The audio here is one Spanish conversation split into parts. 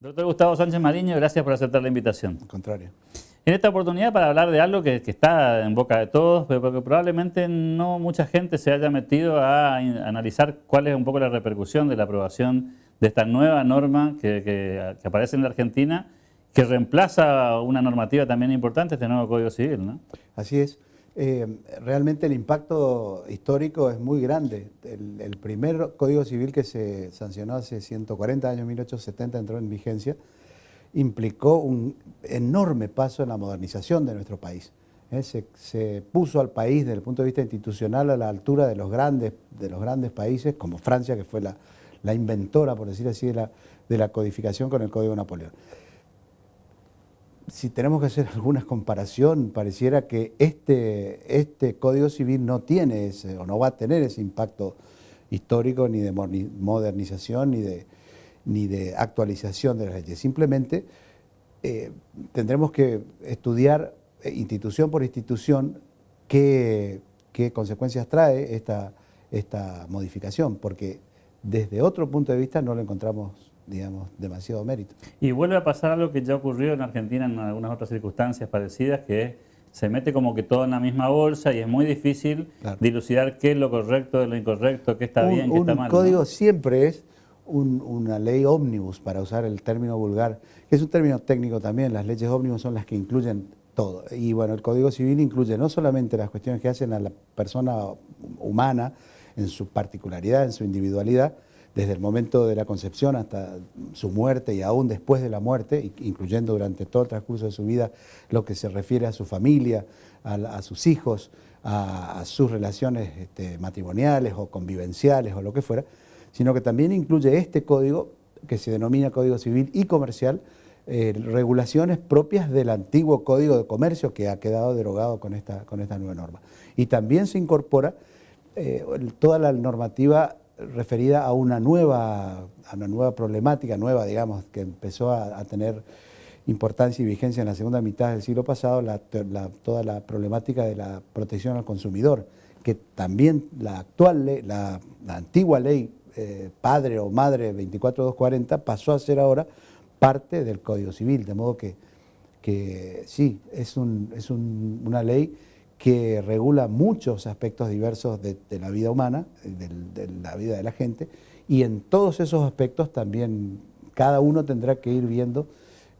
Doctor Gustavo Sánchez Mariño, gracias por aceptar la invitación. Al contrario. En esta oportunidad para hablar de algo que está en boca de todos, pero que probablemente no mucha gente se haya metido a analizar cuál es un poco la repercusión de la aprobación de esta nueva norma que aparece en la Argentina, que reemplaza una normativa también importante, este nuevo Código Civil, ¿no? Así es. Realmente el impacto histórico es muy grande. El primer Código Civil que se sancionó hace 140 años, 1870, entró en vigencia, implicó un enorme paso en la modernización de nuestro país. Se puso al país desde el punto de vista institucional a la altura de los grandes países, como Francia, que fue la inventora, por decir así, de la codificación con el Código Napoleón. Si tenemos que hacer alguna comparación, pareciera que este Código Civil no tiene ese, o no va a tener ese impacto histórico ni de modernización ni de actualización de las leyes. Simplemente tendremos que estudiar institución por institución qué consecuencias trae esta modificación, porque desde otro punto de vista no lo encontramos, digamos, demasiado mérito. Y vuelve a pasar algo que ya ocurrió en Argentina en algunas otras circunstancias parecidas, que se mete como que todo en la misma bolsa y es muy difícil dilucidar qué es lo correcto de lo incorrecto, qué está bien, qué está mal. Un código, ¿no? Siempre es una ley ómnibus, para usar el término vulgar, que es un término técnico también. Las leyes ómnibus son las que incluyen todo. Y bueno, el Código Civil incluye no solamente las cuestiones que hacen a la persona humana en su particularidad, en su individualidad, desde el momento de la concepción hasta su muerte y aún después de la muerte, incluyendo durante todo el transcurso de su vida lo que se refiere a su familia, a sus hijos, a sus relaciones matrimoniales o convivenciales o lo que fuera, sino que también incluye este código, que se denomina Código Civil y Comercial, regulaciones propias del antiguo Código de Comercio, que ha quedado derogado con esta nueva norma. Y también se incorpora toda la normativa referida a una nueva problemática, digamos, que empezó a tener importancia y vigencia en la segunda mitad del siglo pasado, toda la problemática de la protección al consumidor, que también la antigua ley Padre o Madre 24240 pasó a ser ahora parte del Código Civil, de modo que sí, es una ley que regula muchos aspectos diversos de la vida humana, de la vida de la gente, y en todos esos aspectos también cada uno tendrá que ir viendo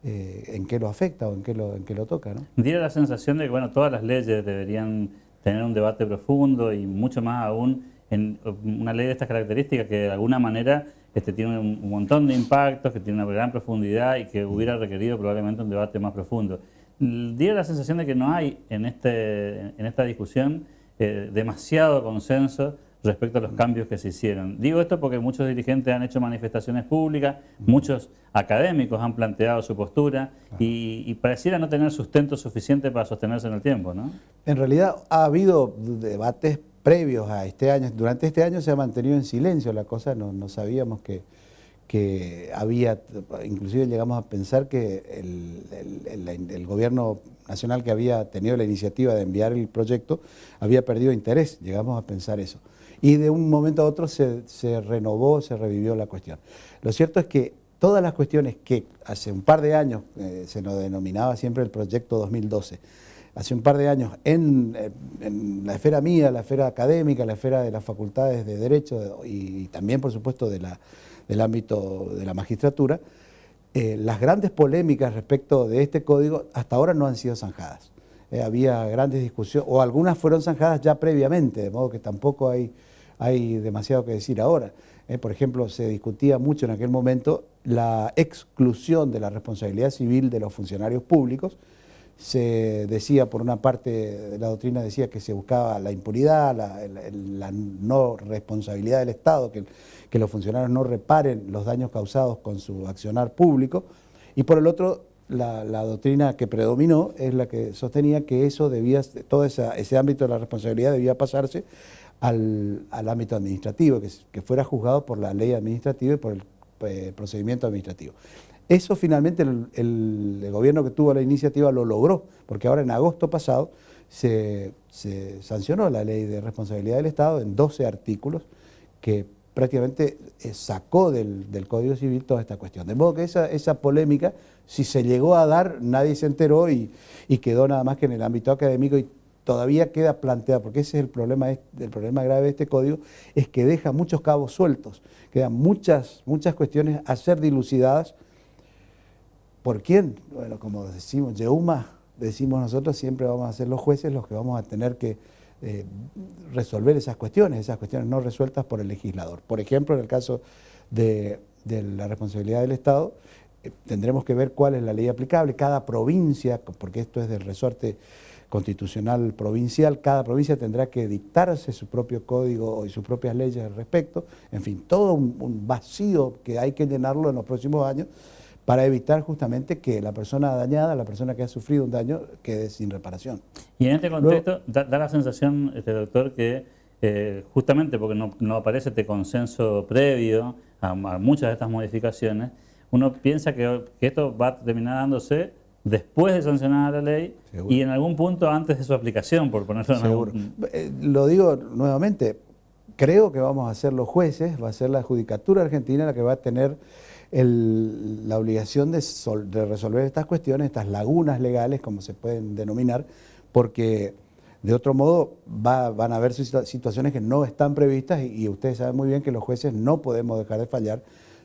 en qué lo afecta o en qué lo toca, ¿no? Diera la sensación de que bueno, todas las leyes deberían tener un debate profundo y mucho más aún en una ley de estas características que de alguna manera tiene un montón de impactos, que tiene una gran profundidad y que hubiera requerido probablemente un debate más profundo. Diera la sensación de que no hay en esta discusión demasiado consenso respecto a los cambios que se hicieron. Digo esto porque muchos dirigentes han hecho manifestaciones públicas, muchos académicos han planteado su postura y pareciera no tener sustento suficiente para sostenerse en el tiempo, ¿no? En realidad ha habido debates previos a este año. Durante este año se ha mantenido en silencio la cosa, no sabíamos que había, inclusive llegamos a pensar que el gobierno nacional que había tenido la iniciativa de enviar el proyecto había perdido interés, llegamos a pensar eso. Y de un momento a otro se renovó, se revivió la cuestión. Lo cierto es que todas las cuestiones que hace un par de años se nos denominaba siempre el proyecto 2012, hace un par de años en la esfera mía, la esfera académica, la esfera de las facultades de Derecho y también, por supuesto, del ámbito de la magistratura, las grandes polémicas respecto de este código hasta ahora no han sido zanjadas. Había grandes discusiones, o algunas fueron zanjadas ya previamente, de modo que tampoco hay demasiado que decir ahora. Por ejemplo, se discutía mucho en aquel momento la exclusión de la responsabilidad civil de los funcionarios públicos. Se decía, por una parte de la doctrina decía que se buscaba la impunidad, la no responsabilidad del Estado, que los funcionarios no reparen los daños causados con su accionar público, y por el otro, la doctrina que predominó es la que sostenía que eso todo ese ámbito de la responsabilidad debía pasarse al ámbito administrativo, que fuera juzgado por la ley administrativa y por el procedimiento administrativo. Eso finalmente el gobierno que tuvo la iniciativa lo logró, porque ahora en agosto pasado se sancionó la ley de responsabilidad del Estado en 12 artículos que prácticamente sacó del Código Civil toda esta cuestión. De modo que esa polémica, si se llegó a dar, nadie se enteró y quedó nada más que en el ámbito académico y todavía queda planteado, porque ese es el problema grave de este código, es que deja muchos cabos sueltos, quedan muchas cuestiones a ser dilucidadas. ¿Por quién? Bueno, como decimos, Yeuma, decimos nosotros, siempre vamos a ser los jueces los que vamos a tener que resolver esas cuestiones no resueltas por el legislador. Por ejemplo, en el caso de la responsabilidad del Estado, tendremos que ver cuál es la ley aplicable. Cada provincia, porque esto es del resorte constitucional provincial, cada provincia tendrá que dictarse su propio código y sus propias leyes al respecto. En fin, todo un vacío que hay que llenarlo en los próximos años para evitar justamente que la persona dañada, la persona que ha sufrido un daño, quede sin reparación. Y en este contexto da la sensación, doctor, que justamente porque no aparece este consenso previo a muchas de estas modificaciones, uno piensa que esto va a terminar dándose después de sancionar la ley. Seguro. Y en algún punto antes de su aplicación, por ponerlo en Seguro. Lo digo nuevamente, creo que vamos a ser los jueces, va a ser la Judicatura Argentina la que va a tener la obligación de resolver estas cuestiones, estas lagunas legales, como se pueden denominar, porque de otro modo van a haber situaciones que no están previstas y ustedes saben muy bien que los jueces no podemos dejar de fallar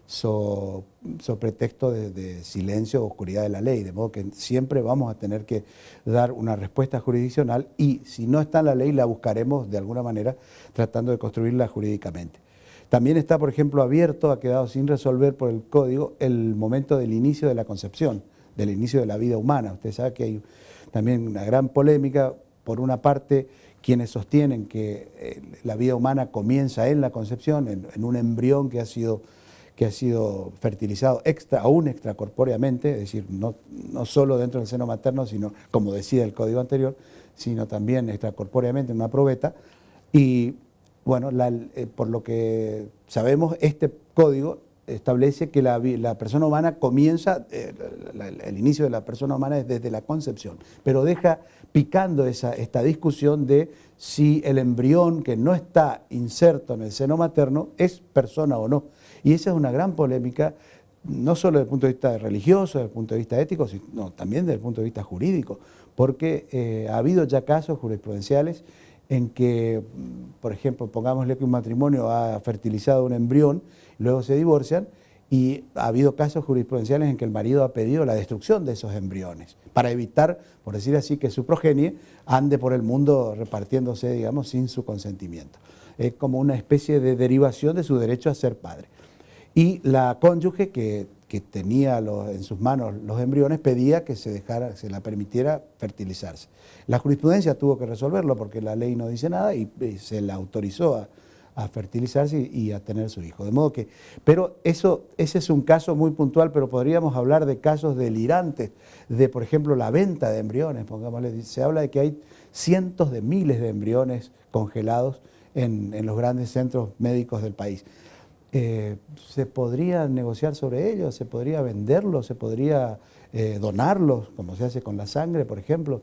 so pretexto de silencio o oscuridad de la ley, de modo que siempre vamos a tener que dar una respuesta jurisdiccional y si no está en la ley la buscaremos de alguna manera tratando de construirla jurídicamente. También está, por ejemplo, abierto, ha quedado sin resolver por el Código el momento del inicio de la concepción, del inicio de la vida humana. Usted sabe que hay también una gran polémica, por una parte, quienes sostienen que la vida humana comienza en la concepción, en un embrión que ha sido fertilizado aún extracorpóreamente, es decir, no solo dentro del seno materno, sino, como decía el código anterior, sino también extracorpóreamente en una probeta. Y bueno, por lo que sabemos, este código establece que la persona humana comienza, el inicio de la persona humana es desde la concepción, pero deja picando esta discusión de si el embrión que no está inserto en el seno materno es persona o no. Y esa es una gran polémica, no solo desde el punto de vista religioso, desde el punto de vista ético, sino también desde el punto de vista jurídico, porque ha habido ya casos jurisprudenciales en que, por ejemplo, pongámosle que un matrimonio ha fertilizado un embrión, luego se divorcian, y ha habido casos jurisprudenciales en que el marido ha pedido la destrucción de esos embriones, para evitar, por decir así, que su progenie ande por el mundo repartiéndose, digamos, sin su consentimiento. Es como una especie de derivación de su derecho a ser padre. Y la cónyuge que tenía en sus manos los embriones pedía que se la permitiera fertilizarse. La jurisprudencia tuvo que resolverlo porque la ley no dice nada y se la autorizó a fertilizarse y a tener su hijo. De modo que, pero ese es un caso muy puntual, pero podríamos hablar de casos delirantes, de por ejemplo la venta de embriones, pongámosle, se habla de que hay cientos de miles de embriones congelados en los grandes centros médicos del país. ¿Se podría negociar sobre ellos? ¿Se podría venderlos? ¿Se podría donarlos, como se hace con la sangre, por ejemplo?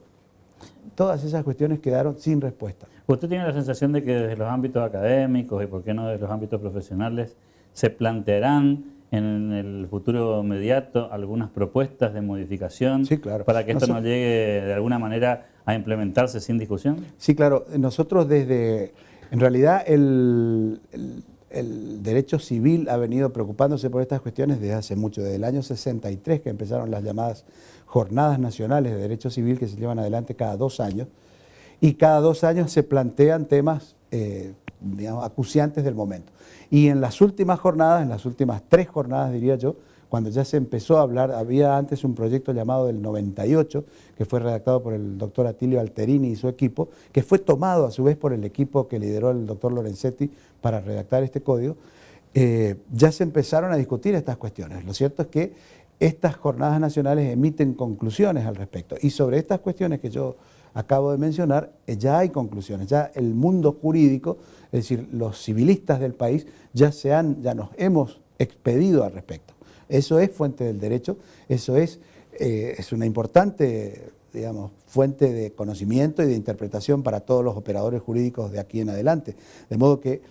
Todas esas cuestiones quedaron sin respuesta. ¿Usted tiene la sensación de que desde los ámbitos académicos y por qué no desde los ámbitos profesionales se plantearán en el futuro inmediato algunas propuestas de modificación? Sí, claro. Para que esto no llegue de alguna manera a implementarse sin discusión? Sí, claro. Nosotros en realidad el derecho civil ha venido preocupándose por estas cuestiones desde hace mucho, desde el año 63 que empezaron las llamadas Jornadas Nacionales de Derecho Civil que se llevan adelante cada 2 años y cada 2 años se plantean temas digamos, acuciantes del momento. Y en las últimas jornadas, en las últimas 3 jornadas diría yo, cuando ya se empezó a hablar, había antes un proyecto llamado del 98, que fue redactado por el doctor Atilio Alterini y su equipo, que fue tomado a su vez por el equipo que lideró el doctor Lorenzetti para redactar este código, ya se empezaron a discutir estas cuestiones. Lo cierto es que estas jornadas nacionales emiten conclusiones al respecto. Y sobre estas cuestiones que yo acabo de mencionar, ya hay conclusiones, ya el mundo jurídico, es decir, los civilistas del país, ya nos hemos expedido al respecto. Eso es fuente del derecho, eso es una importante, digamos, fuente de conocimiento y de interpretación para todos los operadores jurídicos de aquí en adelante. De modo que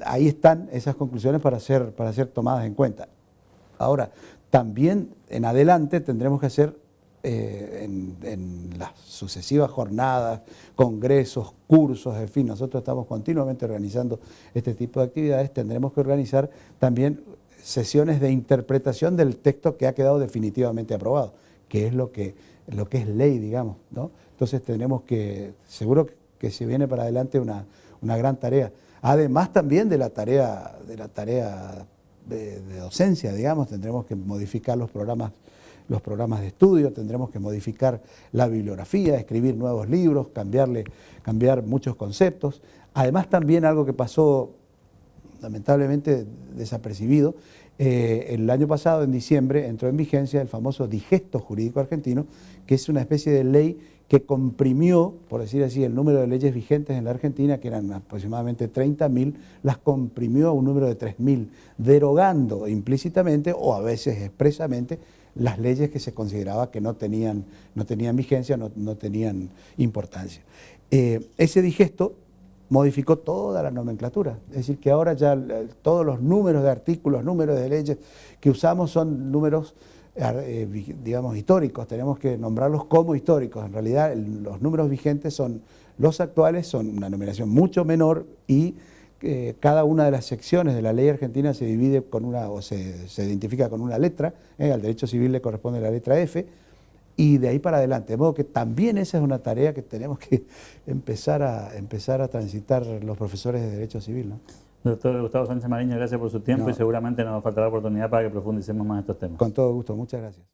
ahí están esas conclusiones para ser tomadas en cuenta. Ahora, también en adelante tendremos que hacer en las sucesivas jornadas, congresos, cursos, en fin, nosotros estamos continuamente organizando este tipo de actividades, tendremos que organizar también sesiones de interpretación del texto que ha quedado definitivamente aprobado, que es lo que es ley, digamos, ¿no? Entonces tendremos que, seguro que se viene para adelante una gran tarea. Además también de la tarea de docencia, digamos, tendremos que modificar los programas de estudio, tendremos que modificar la bibliografía, escribir nuevos libros, cambiar muchos conceptos. Además también algo que pasó lamentablemente desapercibido, el año pasado, en diciembre, entró en vigencia el famoso Digesto Jurídico Argentino, que es una especie de ley que comprimió, por decir así, el número de leyes vigentes en la Argentina, que eran aproximadamente 30.000, las comprimió a un número de 3.000, derogando implícitamente o a veces expresamente las leyes que se consideraba que no tenían vigencia, no tenían importancia. Ese digesto modificó toda la nomenclatura, es decir, que ahora ya todos los números de artículos, números de leyes que usamos son números, digamos, históricos, tenemos que nombrarlos como históricos. En realidad los números vigentes son los actuales, son una numeración mucho menor y cada una de las secciones de la ley argentina se divide con se identifica con una letra, al derecho civil le corresponde la letra F, y de ahí para adelante. De modo que también esa es una tarea que tenemos que empezar a transitar los profesores de derecho civil, ¿no? Doctor Gustavo Sánchez Mariño, gracias por su tiempo y seguramente nos faltará oportunidad para que profundicemos más estos temas. Con todo gusto, muchas gracias.